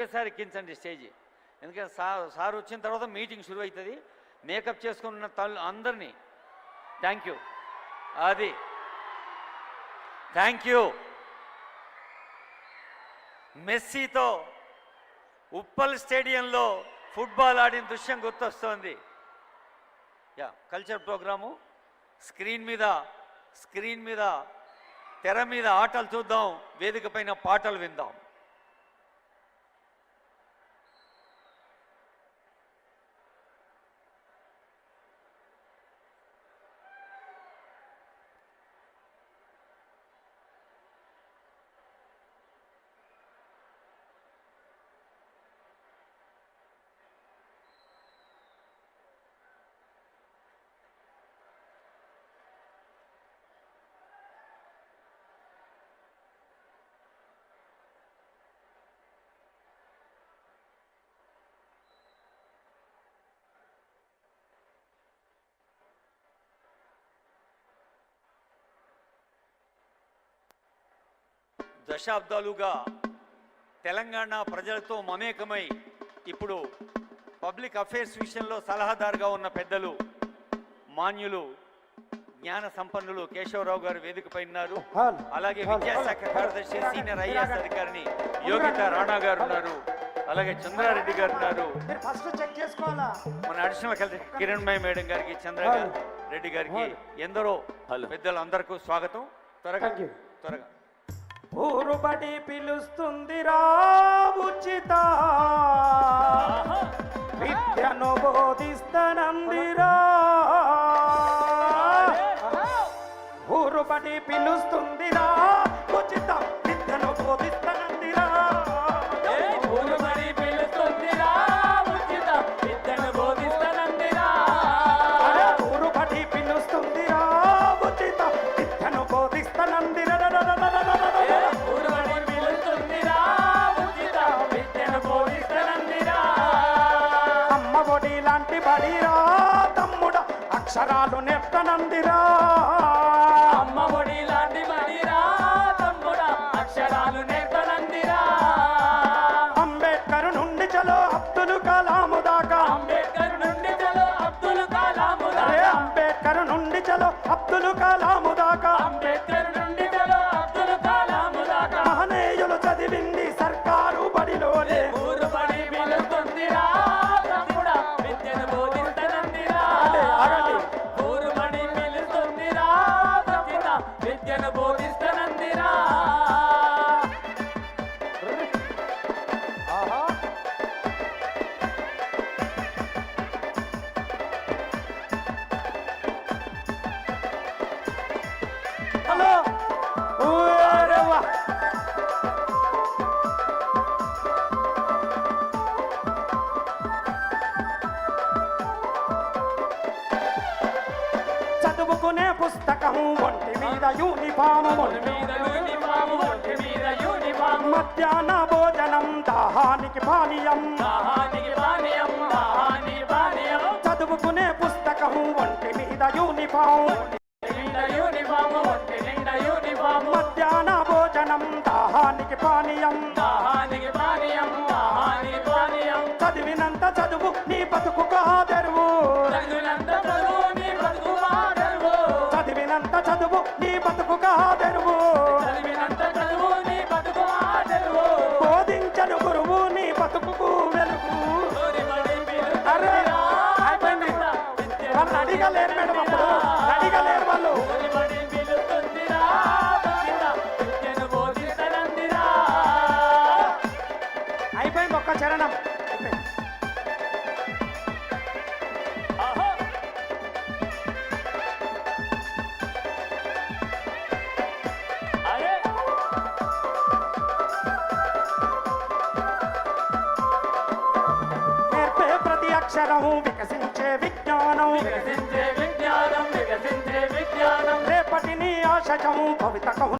ఒకేసారి ఎక్కించండి స్టేజ్. ఎందుకంటే సార్ వచ్చిన తర్వాత మీటింగ్ షురు అవుతుంది. మేకప్ చేసుకున్న తల్లు అందరినీ థ్యాంక్ యూ. అది థ్యాంక్ యూ. మెస్సీతో ఉప్పల్ స్టేడియంలో ఫుట్బాల్ ఆడిన దృశ్యం గుర్తొస్తోంది. కల్చర్ ప్రోగ్రాము స్క్రీన్ మీద తెర మీద ఆటలు చూద్దాం, వేదిక పైన పాటలు విందాం. దశాబ్దాలుగా తెలంగాణ ప్రజలతో మమేకమై ఇప్పుడు పబ్లిక్ అఫైర్స్ విషయంలో సలహాదారుగా ఉన్న పెద్దలు మాన్యులు జ్ఞాన సంపన్నులు కేశవరావు గారు వేదికపై ఉన్నారు. అలాగే విద్యాశాఖ కార్యదర్శి సీనియర్ ఐఏఎస్ అధికారిని యోగిత రాణా గారు ఉన్నారు. అలాగే చంద్రారెడ్డి గారు ఉన్నారు. మన అడిషనల్ కలెక్టర్ కిరణ్మయ మేడం గారికి, చంద్రారెడ్డి గారికి, ఎందరో పెద్దలు అందరికీ స్వాగతం. త్వరగా ఊరుబడి పిలుస్తుందిరా ఉచిత విద్యను బోధిస్తనందిరా. ఊరుబడి పిలుస్తుందిరా ఉచిత విద్యను బోధిస్తనందిరా. ఊరుబడి పిలుస్తుందిరా ఉచిత విద్యను బోధిస్తనందిరా. ఊరుబడి పిలుస్తుందిరా ఉచిత విద్యను బోధిస్తనందిరా. లాంటి బడిరా తమ్ముడా అక్షరాలు నేర్పనందిరా. అమ్మ ఒడి లాంటి బడిరా తమ్ముడా అక్షరాలు నేర్పనందిరా. అంబేద్కర్ నుండి చలో అబ్దుల్ కలాము దాకా, అంబేద్కర్ నుండి చలో అబ్దుల్ కలాము దాకా, అంబేద్కర్ నుండి చలో అబ్దుల్ కలాము దాకా, అంబేద్కర్ నుండి చలో అబ్దుల్ కలాము దాకా. మహనీయులు చదివింది సర్కారు బడిలోనే. ఊరుబడి పిలుస్తుందిరా తమ్ముడా విద్యను బోధిస్తనందిరా. ఊరుబడి పిలుస్తుందిరా ఉచిత విద్యను బోధిస్తనందిరా. హలో చదువుకునే పుస్తకం ఒంటి మీద యూనిఫాము, మధ్యాహ్న భోజనం దాహానికి పానీయం. చదువుకునే పుస్తకం ఒంటి మీద యూనిఫాము, మధ్యాహ్న భోజనం దాహానికి పానీయం. చదివినంత చదువు నీ బతుకు కాదెరువు, చదివినంత చదువు నీ బతుకు కాదెరువు. బోధించను గురువు నీ బతుకు వెలుగు. అరే అయిపోయింది, వాళ్ళు అడిగలేరు మేడం, అప్పుడు అడిగలేరు వాళ్ళు. అయిపోయింది ఒక్క చరణం. నేర్పే ప్రతి అక్షరం వికసించే విజ్ఞానం, రేపటి నీ ఆశయం భవితకం